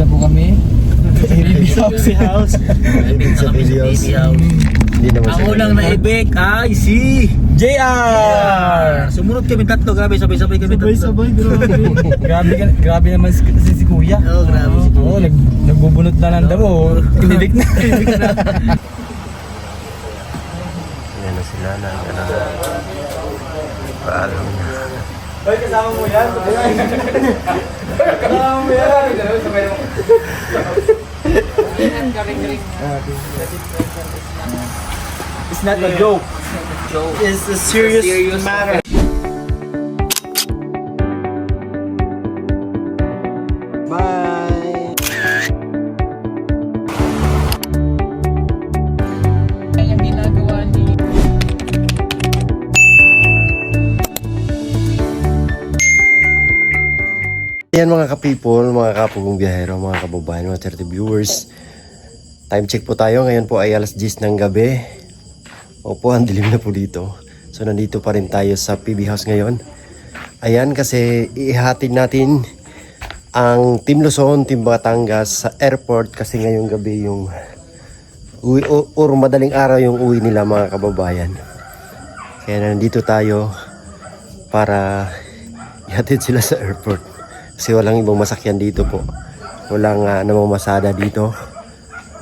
na po kami. Coffee house. Ibig sa videos. Hindi naman Ang unang naibig ay si JR! Sumunod kami tatlo, grabe, sabay-sabay kami tatlo. Sabay-sabay, grabe naman si Kuya. Oo, grabe si Kuya. Oo, nagbubunot na ng damo. Kinilig na. Yan na sila na paalam na. Hoy, kasama mo yan? Kasama mo yan? Sabay mo. It's not a joke. It's a serious matter. Bye. Yung ginagawa ni Yan mga ka-people, mga kapugong biyahero, mga kababayan, mga 30 viewers. Time check po tayo. Ngayon po ay alas 10 ng gabi. Opo, ang dilim na po dito. So nandito pa rin tayo sa PB House ngayon. Ayan, kasi ihatid natin ang Team Luzon, Team Batangas sa airport kasi ngayong gabi yung uwi, or madaling araw yung uwi nila mga kababayan. Kaya nandito tayo para ihatid sila sa airport. Kasi walang ibang masakyan dito po. Walang namamasada dito.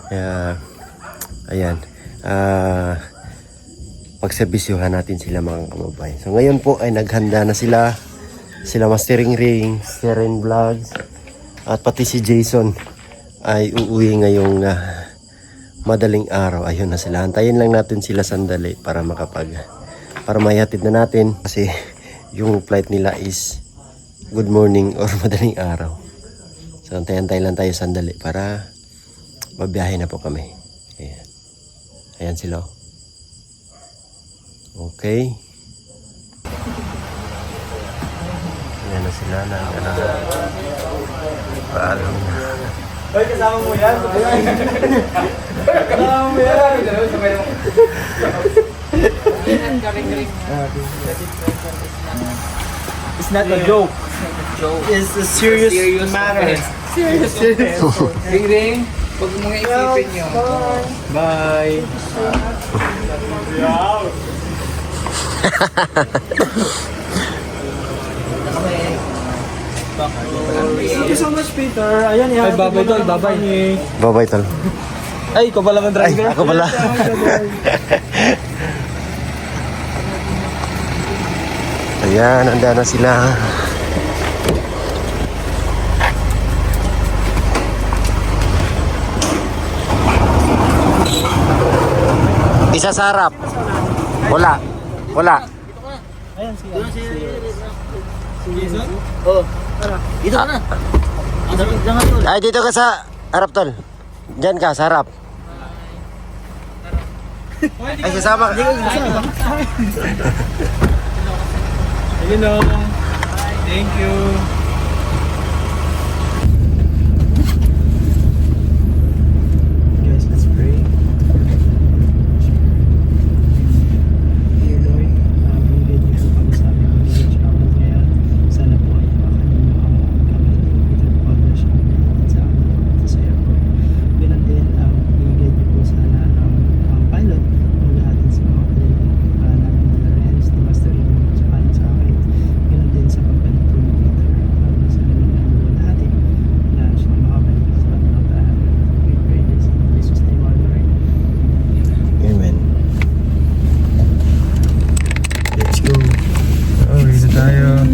Kaya, ayan. Pagserbisyuhan natin sila mga kababayan. So ngayon po ay naghanda na sila. Sila Mastering Ring, Seren Vlogs, at pati si Jason ay uuwi ngayong madaling araw. Ayun na sila. Antayin lang natin sila sandali para para mahihatid na natin. Kasi yung flight nila is good morning or madaling araw. So antay-antay lang tayo sandali para mabiyahe na po kami. Ayan, ayan sila. Okay. Ayan na sila na paalam na. Hoy, kasama mo yan? Kasama mo yan? Sabay mo. It's not a joke. It's a serious matter. Serious. Ring, huwag mo nga isipin nyo. Bye. Thank you so much, Peter. Ayan, Ay, babay tol, babay. Bye-bye tol. Ay, ikaw pala ang Ay, driver. ako pala. Ayan, handa na sila. Isa sa harap. Wala. Wala. Ayan, sige. Oh, dito ka na. Jangan tol. Ay, dito ka sa harap tol. Diyan ka, sa harap. Ay, sasama ka. Ayun o. Thank you. Guys, let's pray. Dear Lord, bigyan niyo po kami sa aming village hour kaya sana po ay makakalungan kami ng partnership sa amin sa airport. Ganun din, bigyan niyo po sana ang pilot ng lahat sa mga plane namin nila Renz, ni Master Ring, tsaka sa akin. Ganun din sa pagbalik po ni Peter. Sa ganun na lahat na siya makabalik sa mga tahan. We pray this in Jesus' name, our Lord. Amen. Let's go. Oh, dito tayo.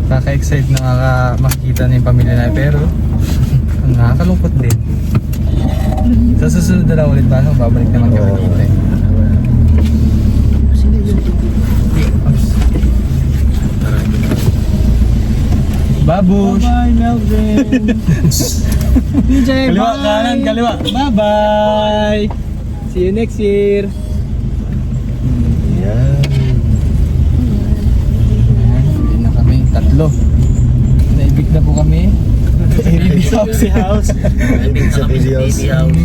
Kaka-excite na makikita na yung pamilya na pero nakakalungkot din. Sa susunod na lang ulit ba? Babalik naman kami dito eh. Babush! Bye, Melvin! DJ, kaliwa, bye! Kanan, kaliwa! Bye-bye! See you next year! Yan. Hindi na kami tatlo. Naibig na po kami. Coffee house. Ibig sa videos. Baby house.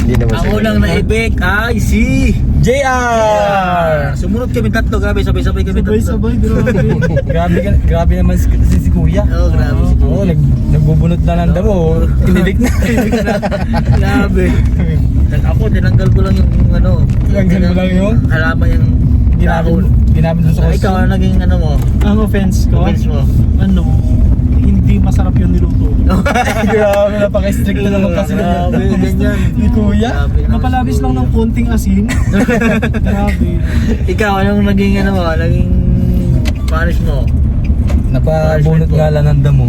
Hindi naman Ang sila. unang naibig ay si JR! Sumunod kami tatlo, grabe, sabay-sabay kami tatlo. Sabay-sabay, grabe. Grabe naman si Kuya. Oo, grabe si Kuya. Oo, nagbubunot na ng damo. Inilig na. Grabe. Ako, tinanggal ko lang yung Tinanggal mo lang yung? halaman yung dahon. Ginamit doon sa Ikaw, ano naging ano mo? Ang offense ko, Offense mo? ano, hindi masarap yung niluto. Grabe, napaka-strict na naman kasi. Grabe, ganyan. Ni Kuya. Grabe naman Napalabis si lang Kuya. ng konting asin. Grabe. Ikaw, anong naging ano mo? Naging punish mo? Napabunot nga lang ng damo.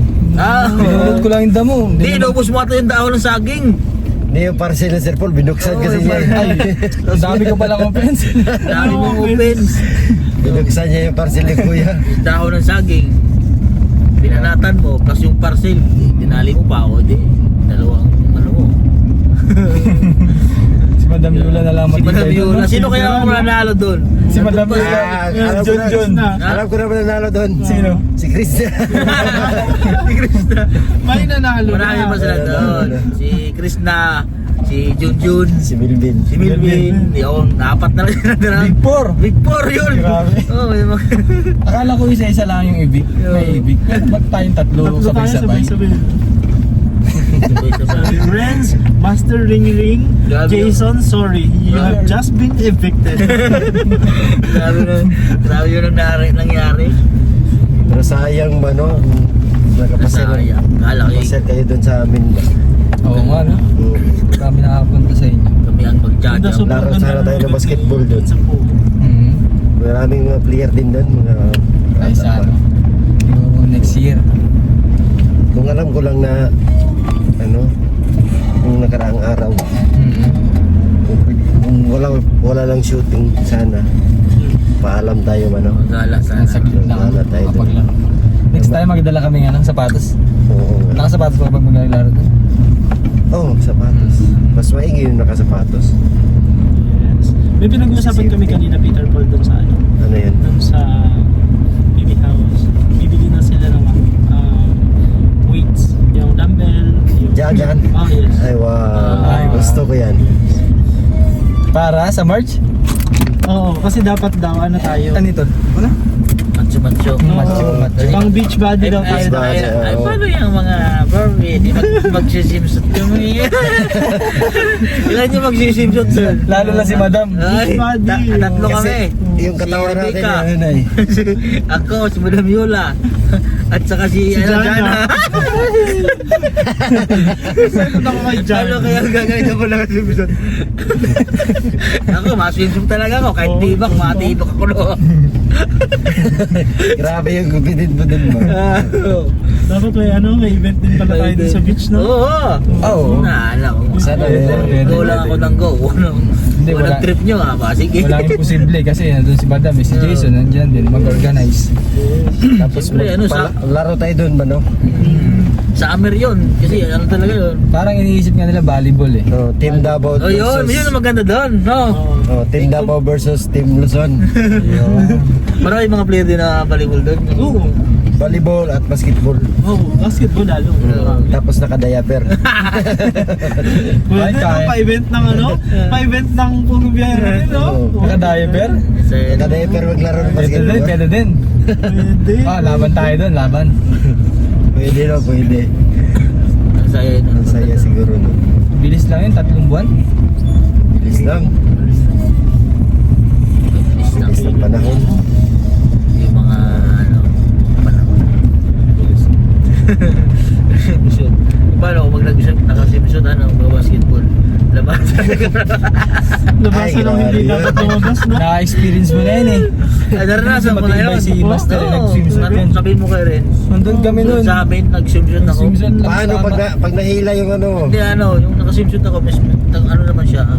Binunot ko lang yung damo. Hindi, inubos mo ata yung dahon ng saging. Hindi yung parcel ng Sir Paul, binuksan kasi Oo, niya. ay. Ang dami ko palang offense. Dami mong offense. Binuksan niya yung parcel ni Kuya. Yung dahon ng saging. Pinanatan mo, plus yung parcel. Tinali mo pa ako, hindi. Dalawang ano mo. Si Madam Yula na lang Si Madam matibay doon, Yula. no? Sino kaya ang mananalo doon? Si Madam Yula. Ah, alam ko John. na, alam ko na mananalo doon. Sino? Si Chris. Si Krishna. May nanalo Marami na. pa sila doon. Si Krishna, si Junjun, Si Milvin. si Milvin. Yun, apat na lang sila doon. Big Four. Big Four yun. Grabe. Oo, yung mga... Akala ko isa-isa lang yung ibig. May ibig. Pero ba't tayong tatlo Tatlo tayo sabay-sabay? sabay-sabay. Sabay-sabay. Renz, Master Ring Ring, Grabe. Jason, sorry, you have just been evicted. Grabe yun ang nangyari. Pero sayang ba, no? Nakapasel. Sayang. Kala ko Nakapasel kayo doon sa amin ba? Oo nga, no? Kami nakapunta sa inyo. kami ang magjaja. Laro sana tayo ng basketball doon. Mhm. Maraming mga player din doon. Mga Ay, sa ano? Siguro next year. Kung alam ko lang na kung nakaraang araw, Mhm. kung wala lang shooting sana, paalam tayo Magala sana. Sa gitna Wala tayo doon. kapaglaro. Next time magdala kami nga ng sapatos. Oo. Nakasapatos pa pag maglalaro doon. Oo, sapatos. Mas maigi yung nakasapatos. Yes. May pinag-uusapan kami kanina, Peter Paul, doon sa ano, Ano yun? doon sa baby house. Bibili na sila ng weights, yung dumbbell, yung... Diyan. Oh, yes. Ay, wow. Ay, wow. Gusto ko yan. Para sa March? Oo, kasi dapat daw, ano tayo? Ano ito? Ano? Macho-macho. Oo, pang beach body daw tayo. Beach body. Ay, paano yung mga Barbie? Magsisimsot kami. Ilan yung magsisimsot doon? Lalo na si Madam. Ay, tatlo Kasi kami. yung katawan Si natin Rebecca. yan, ay. Ako, si Madam Yula. At saka si Jana. Jana. Second ako kay Jan. Ano kaya gagawin ko lang sa episode? Ako, maswimsum talaga ako. Kahit tibak, matibak ako no. Grabe yung gupitid mo dun mo. Dapat may event din pala tayo dun sa beach, no? Oo. Oo. Naala ko. Sana Go lang ako ng go. Hindi, wala. Walang trip nyo ha ba? Sige. Walang imposible kasi nandun si Madam, si Jason, nandyan din, mag-organize. Tapos Siyempre, ano, laro tayo dun ba, no? Summer yun. Kasi ano talaga yun. Parang iniisip nga nila volleyball eh. No, Team Davao Oh, yun ang maganda doon. No? Oh, Team Davao versus Team Luzon. Marami mga player din na volleyball doon. Oo. Volleyball at basketball. Oh, basketball lalo. Tapos naka-diaper. Pwede Ay, na kaya. pa-event ng ano? Pa-event ng pumibiyaya natin, no? Oo. Naka-diaper? Kasi, Naka-diaper maglaro ng Pwede din, basketball. pwede din. Pwede. Laban tayo doon, laban. Pwede no, pwede. ang saya yun. Ang saya siguro no. Bilis lang yun, 3 buwan. Bilis lang. Bilis lang. Bilis ng panahon. Yung mga ano, panahon. Simsyon. Paano kung nakasimsyon, basketball? Laban Labasan Ay, ng hindi grabe. dapat lumabas, no? Na-experience mo na yun eh. Ay, naranasan mo na Matibay yun. si Master Oo, nag-swimsuit ano, yan. sabihin mo kay Ren. Nandun kami nun. Sa amin, nag-swimsuit ako. Swimsuit lang Paano kasama. pag nahila yung ano? Hindi yung naka-swimsuit ako, ano naman siya, ano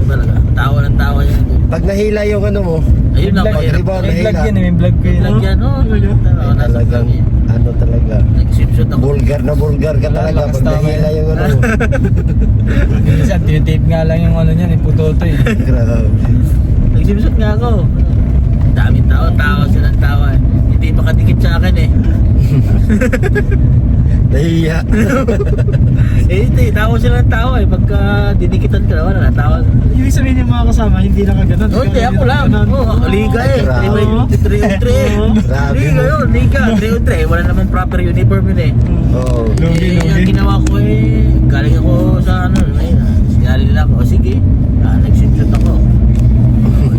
talaga, tawa ng tawa yan. Pag nahila yung ano mo, Ayun lang, Vlog- mahirap. Rebound, May vlog nahila. yan eh, may vlog ko yun. Lagyan, ay talagang ano talaga. Nag-swimsuit ako. Vulgar na vulgar ka talaga Lakas pag tama nahila yan. yung ano mo. Minsan, tinitape nga lang yung ano niyan, iputoto eh. Grabe. Nag-swimsuit nga ako. Daming tao, tawa silang tawa. Hindi makadikit sa akin eh. Nahiya. Hindi, tawa sila ng tawa eh. Pagka dinikitan ka naman, natawa. Yung sabihin yung mga kasama, hindi nakaganon. Oh, hindi, ako lang. Oh, liga eh. Grabe. 3-3 eh. Grabe. Liga yun, liga. 3-3. Wala naman proper uniform yun eh. Oo. Eh, ang ginawa ko eh, galing ako sa ano, sinali nila ako, o sige, nag-shoot ako.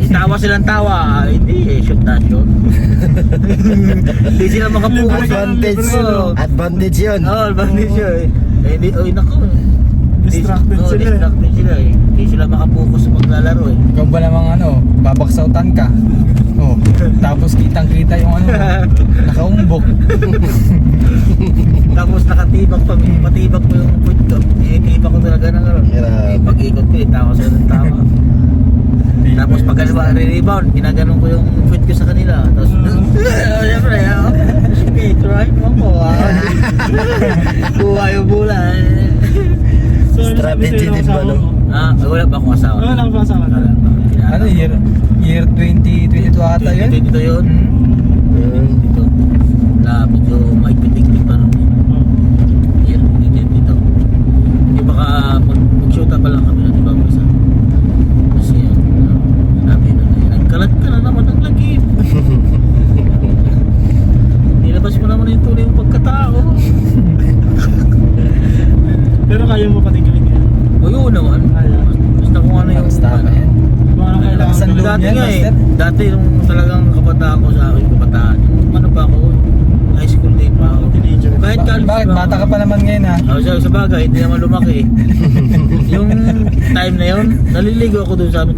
Tawa silang tawa, hindi eh, shoot na shoot. Hindi sila makapukas. Advantage. Oo. Advantage yun. Oo, advantage yun eh. Eh, hindi, oy, naku. Distracted sila eh. Distracted sila eh. Hindi sila makapokus sa paglalaro eh. Ikaw ba namang ano, babaksautan ka? Oh, tapos kitang-kita yung ano, nakaumbok. Tapos nakatibak pa, patibak mo yung foot ko. Eh, tibak ko talaga ng ano. Grabe. Eh, pag-ikot ko, tawa sila ng tawa. Tapos pag rebound, ginaganon ko yung foot ko sa kanila. Tapos, siyempre, sige, try mo ko. Buhay yung bulan. So, ano sabi Strategy sa'yo ng din ba, asawa no? mo? Wala pa akong asawa. Wala akong asawa. Wala pa. Ano, year 2022 ata yun? Dito yun. Mm. Dito. Medyo maigpitik-tik pa rin. Yan, dito. Hindi baka mag-shoot pa lang kami na di ba isa. Kasi yan, sabi na nagkalat ka na naman ng lagim. Nilabas mo naman yung tunay yung pagkatao. Pero kaya mo pati gawin yan. O yun naman. Basta kung ano yung Basta ba yan? Kung ano kailangan Lakas ang gawin. loob. Dati yan, nga eh. Master? Dati nung talagang kabataan ko sa akin, kabataan. Yung ano pa ako, high school day pa ako. Teenager. Kahit college Bakit? pa Bata ako. ka pa naman ngayon ha? Sa bagay, hindi naman lumaki. Yung time na yun, naliligo ako doon sa amin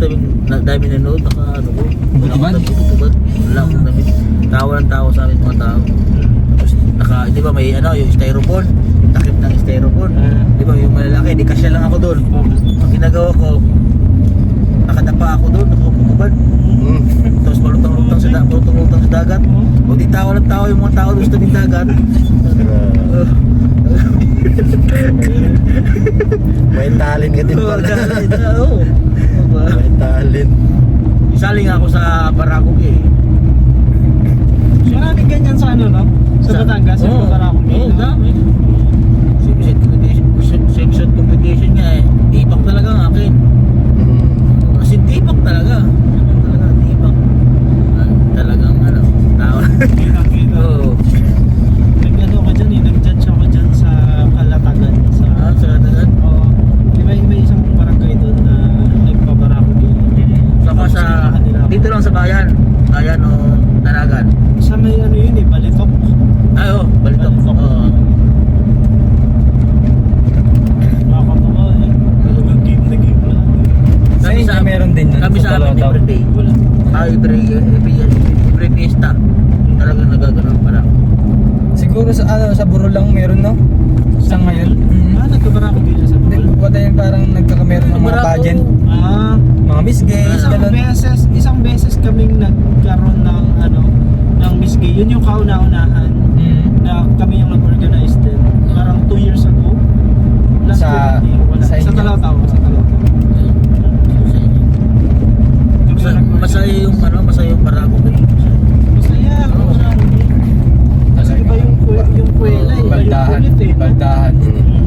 dami nanood, naka ano ko. Wala Butubad? akong butubad. Wala akong damit. Tawa ng tao sa amin mga tao. Tapos di ba may ano, yung styrofoam, takip ng styrofoam. Di ba yung malalaki, di kasya lang ako doon. Ang ginagawa ko, nakadapa ako doon, nakaputubad. Mm. Tapos palutang-lutang sa dagat. O di tawa ng tao yung mga tao doon sa tabing dagat. May talent ka din pala. Oo. May talent. Isali nga ako sa Barako eh. Maraming ganyan sa ano, no? Sa Batangas, yung Barako. Oo, dami. Same-set competition nga eh. Tipak talaga ang akin. Mm. Kasi tipak talaga. Talaga, tipak. Talagang ano, tao. Oo. Nag-ano ka dyan eh, nag-judge ako dyan sa Kalatagan. Sa katagan. Oo. Di ba may isang barangay doon na nagpabarako din. Saka sa, dito lang sa bayan. Bayan o Tanagan. Sa may ano yun eh, Balitok. Ay, oh, balitok. Oo. Nakakatawa eh. Nag-game na game lang. Sa inyo meron din nun, Kami sa amin Totoo daw. every day. Wala. Every fiesta. Talagang nagagano'n pala. Siguro sa ano, sa Buro lang meron no? Sa ngayon. Nagkabarako din sa Bicol. Wala yung parang nagkakameron ng mga Barako. pageant. Mga Miss Gays, Ah. ganun. Isang beses kaming nagkaroon ng ano, ng Miss Gay. Yun yung kauna-unahan na kami yung nag-organize din. Parang 2 years ago. Last Sa- year, wala. sa Sa inyo? Talataw. Sa Talataw. Masaya yung ano, masaya yung Barako kayo. Masaya ako sa kasi iba yung kuwela eh. Iba yung Baldahan. kulit eh. Baldahan.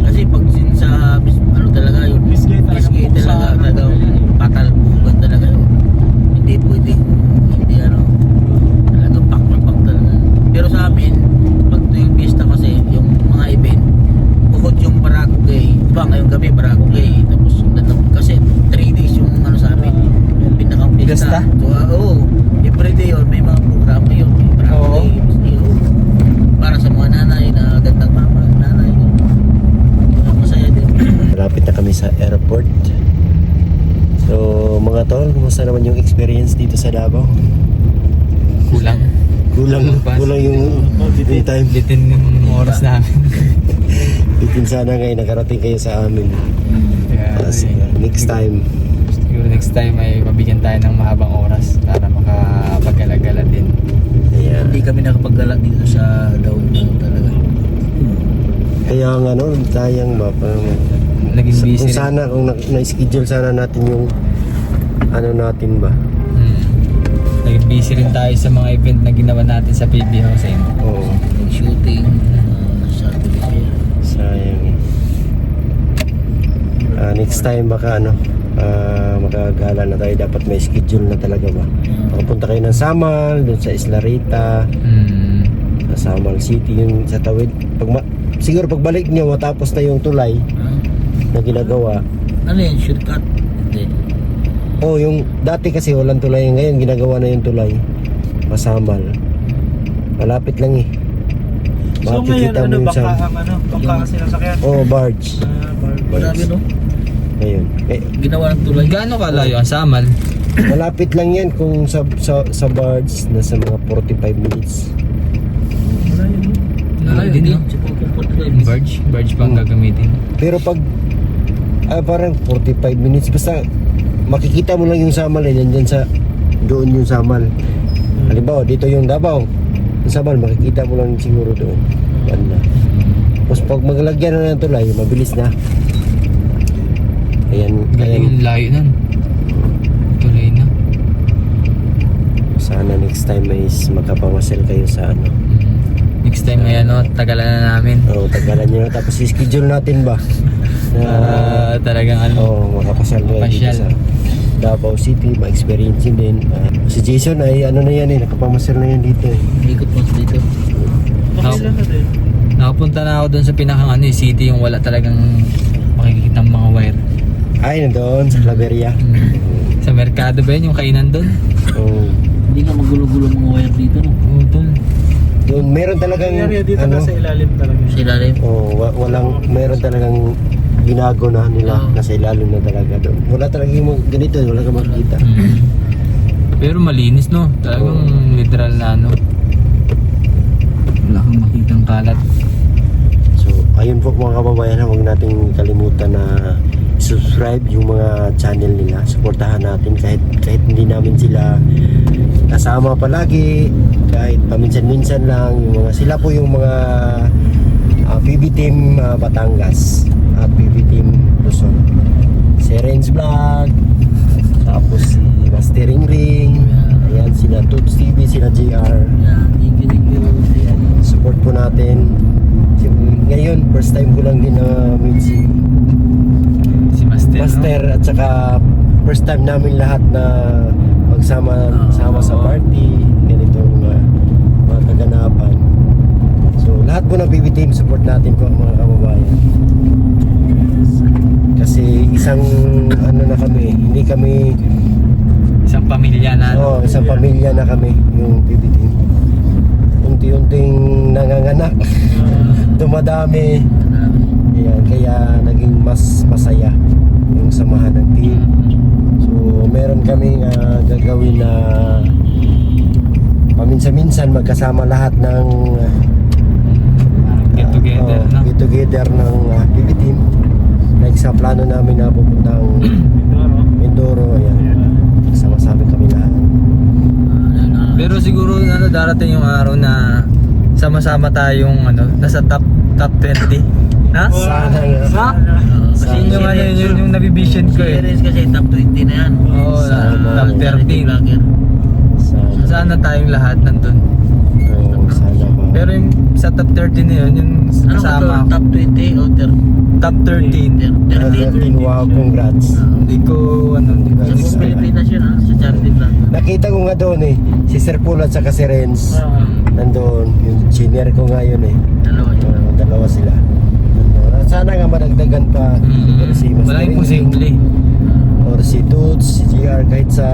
Kasi pag sa ano talaga yun, Miss Gay talaga. Miss Gay talaga, talagang patalbugan talaga yun. Hindi pwedeng, hindi ano, talagang pak talaga. Pero sa amin, pag tuwing pista kasi, yung mga event, bukod yung Barako Gay, diba ngayong gabi Barako Gay, tapos kasi 3 days yung ano sa amin, yung pinakang Pista? pista. So, oo, everyday yun, may mga programa yun, may Barako Oo. Gay, Miss Gay, oo. Para sa mga nanay na gandang mama, nanay, masaya din. Malapit na kami sa airport. So, mga tol, kumusta naman yung experience dito sa Davao? Kulang. Kulang yung time. Bitin yung oras namin. Bitin sana ngayon nakarating kayo sa amin. Kaya, Tapos, next time. siguro next time ay mabigyan tayo ng mahabang oras para makapag-gala-gala din. Ayan. Hindi kami nakapaggalak dito sa downtown talaga. Kaya nga ano, sayang ba? Parang, Naging busy kung rin. sana, kung na-schedule sana natin yung ano natin ba? Naging busy rin tayo sa mga event na ginawa natin sa PB Housing. Oo, Nag-shooting, sabi ko kaya. sayang eh. next time makagala na tayo. Dapat may schedule na talaga ba. Makapunta kayo ng Samal, doon sa Isla Rita, sa Samal City, yung sa tawid. Siguro pagbalik nyo, matapos na yung tulay na ginagawa. Ano yun? Shortcut? Hindi. Oh, yung dati kasi walang tulay, ngayon ginagawa na yung tulay. Masamal. Malapit lang eh. So ngayon, baka ang sinasakyan. Oh, barge. Grabe no? Ngayon. Ginawa ng tulay. Gaano kalayo ang Samal? Malapit lang yan kung sa barge, nasa mga 45 minutes. Hindi. Barge pang gagamitin. Pero pag parang 45 minutes, basta makikita mo lang yung Samal eh, nandyan sa doon yung Samal. Halimbawa, dito yung Davao, yung Samal, makikita mo lang siguro doon. Banda. Tapos pag maglagyan na ng tulay, mabilis na. Ayan, Galing layo nun. Tuloy na. sana next time is magkapamasyal kayo sa ano. Next time ngayon, no, tagalan na namin. Oo, tagalan nyo na. Tapos i-schedule natin ba? Talagang ano. Makapasyal na dito Mapasyal. sa Davao City, ma-experience yun din. Si Jason ay ano na yan eh, nakapamasyal na yan dito eh. Ikot mo dito. Pakailan na din. Nakapunta na ako doon sa pinakang city, yung wala talagang makikita mga wire. Ay, nandoon sa Claveria. Sa merkado ba yun, yung kainan doon? Oo. Hindi nga magulo-gulo mga wire dito no? Oo, doon. Doon meron talagang Area dito ano, nasa ilalim talaga. Sa ilalim. meron talagang binago na nila, nasa ilalim na talaga doon. Wala talaga yung ganito, wala kang makikita. Pero malinis, no? Talagang literal na ano. Wala kang makitang kalat. So, ayun po mga kababayan, huwag nating kalimutan na subscribe yung mga channel nila. Suportahan natin kahit hindi namin sila kasama palagi, kahit paminsan-minsan lang. Yung mga, sila po yung mga PB Team Batangas at PB Team Luzon. Si Renz Vlog, tapos si Mastering Ring, ayan, sila Toots TV, sila JR. Yeah, thank you. Ayan, support po natin. Ngayon, first time ko lang din na meet si Master, at saka first time namin lahat na magsama sa party, ganitong mga kaganapan. So lahat po ng PB Team, support natin po mga kababayan. Kasi isang ano na kami, hindi kami Isang pamilya na. isang pamilya na kami, yung PB Team. Unti-unting nanganganak, dumadami. Ayan, kaya naging mas masaya yung samahan ng team. So meron kaming gagawin na paminsan-minsan magkasama lahat ng Get together, no? get together ng PB Team. Like sa plano namin na pupuntang Mindoro, ayan. Kasama-sama kami lahat. Pero siguro ano, darating yung araw na sama-sama tayong ano, nasa top 20. Na? Sana nga. Kasi yung ano, yung nabibision ko eh. Series kasi top 20 na yan. Oo, top 13. Sana. Sana tayong lahat nandun. Sana ba. Pero yung sa top 13 na yun, yung Ano ba kasama to? Top 20 o top 13. 13? Wow, congrats. Hindi ko ano, Sa buong Pilipinas yun ha? Sa charity vlog. Nakita ko nga doon eh, si Sir Paul at saka si Renz. Nandun, yung senior ko nga yun eh. Dalawa yun. Dalawa sila. Sana nga madagdagan pa. Si Master Wala Ring, imposible. or si Toots, si GR, kahit sa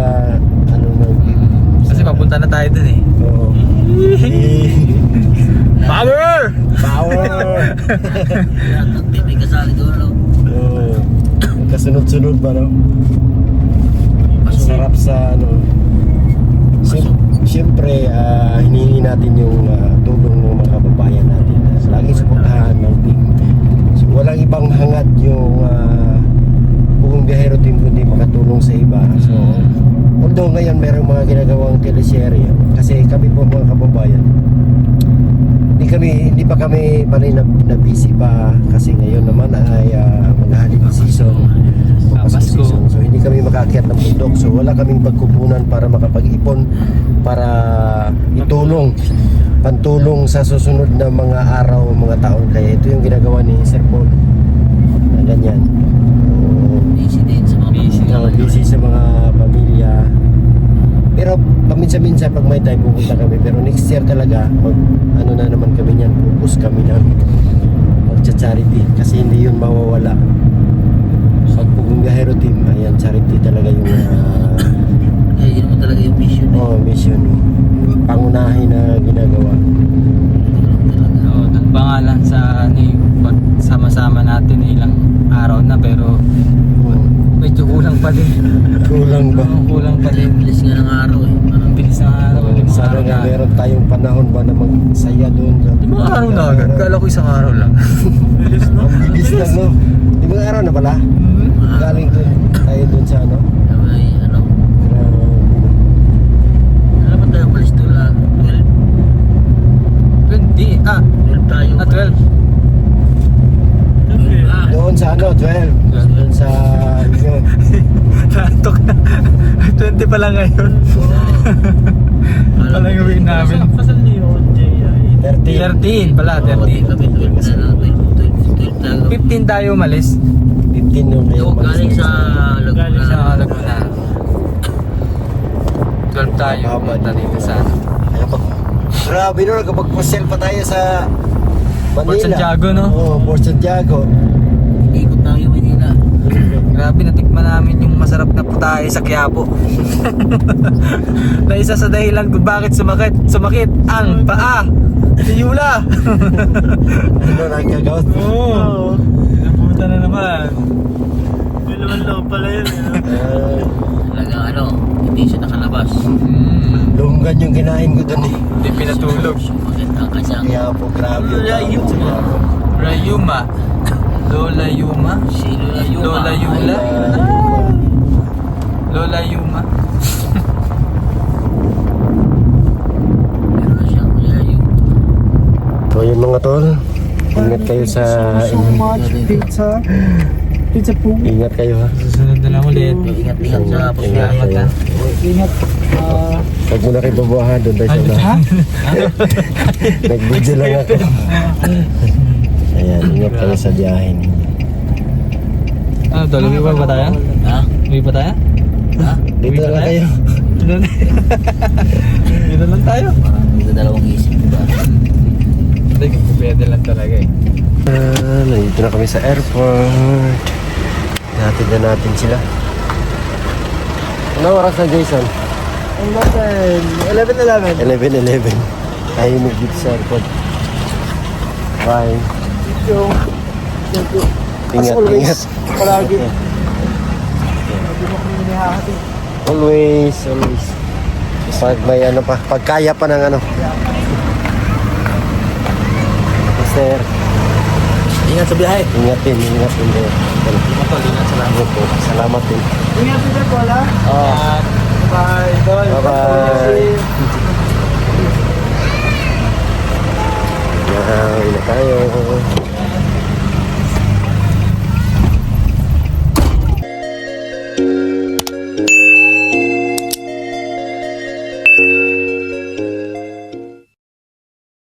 ano ng Kasi papunta na tayo dun eh. Oo. Power! Power! Lahat ng team may kasali doon. No? Oo. Kasunod-sunod ba no? Masarap sa ano. Siyempre, hinihingi natin yung tulong ng mga kababayan natin. Lagi suportahan ng team. So, walang ibang hangad yung buong biyahero team kundi makatulong sa iba. So, although ngayon merong mga ginagawang teleserye, kasi kami po mga kababayan, hindi pa kami na busy pa kasi ngayon naman ay mag-holiday season. Pasko. So hindi kami makaakyat ng bundok. So wala kaming pagkukunan para makapag-ipon para pantulong sa susunod na mga araw, mga taon. Kaya ito yung ginagawa ni Sir Paul. Ganyan. So, paminsan-minsan pag may time pupunta kami. Pero next year talaga, mag, ano na naman kami niyan, focus kami na mag-charity. Kasi hindi yun mawawala. Pag Pugong Biyahero Team, ayan, charity talaga yung Yun naman talaga yung mission. mission. Pangunahin na ginagawa. Oo, doon pa nga lang sa ano yung pagsama-sama natin ilang araw na pero medyo kulang pa din. Kulang ba? Oo, kulang pa din. Bilis nga ng araw eh. Ang bilis ng araw. Limang Sana araw nga na. meron tayong panahon ba na magsaya doon. Limang araw na agad. Kala ko isang araw lang. Ang bilis lang, no? Limang araw na pala? Galing doon, tayo doon sa ano? Ay, ano. Alam mo tayo, malis doon 20. 12 tayo. 12. Doon sa ano, 12. Doon sa yun. Natok na. 20 pa lang ngayon. Pala yung gawin namin. Kasal niyo, Jay. 13. 13 pala, 13. Kami 12 na lang. 12 tayo. 15 tayo umalis. 15 yung kayo. Yung galing sa Galing Sa Laguna. Laguna. 12 tayo. Haba Punta dito sa Grabe no, nakapag-pursel pa tayo sa Manila. Port Santiago, no? Oo, Port Santiago. Ikot tayo Manila. Grabe, natikman namin yung masarap na putahe sa Quiapo. Na isa sa dahilan kung bakit sumakit ang paa. Si Yula. Ano, nagkagaot? Oo. Napunta na naman. May laman loob pala yun. Talagang ano, hindi siya nakalabas. Lunggan yung kinain ko doon eh. Hindi pinatulog. Maganda ang kanyang Kaya po, grabe yung Layo tawag sa mo. Quiapo. Rayuma. Lola Yuma. si Lola Yuma. Lola Yula. Ay, Lola Yuma. Meron na siyang Lola Yuma. So yun mga tol, ingat kayo sa Pizza. Pizza po. ingat kayo ha. Susunod na lang ulit. Ingat-ingat sa Ingat pagbiyahe. kayo. Ingat. Huwag mo na kayo babawahan doon tayo sa unahan. Nag-video lang ako. Ayan, ingat kayo sa biyahe ninyo. Ano to? Luwi pa ba tayo? Ha? Luwi pa tayo? Ha? Dito na lang kayo. Dito lang tayo. Parang nagdadalawang isip ba? Hindi, pwede lang talaga eh. Nandito na kami sa airport. Natin na natin sila. Anong oras na, Jason? 11. 11:11. Tayo mag-dito sa airport. Bye. Thank you. Ingat, As always, ingat. palagi. Okay. Hindi mo kami hinahati. Always. Pag may ano pa, pag kaya pa ng ano. Mister, Ingat sa biyahe. ingat din. Ingat salamat. Salamat din. Ingat din po, wala? Oh. Bye.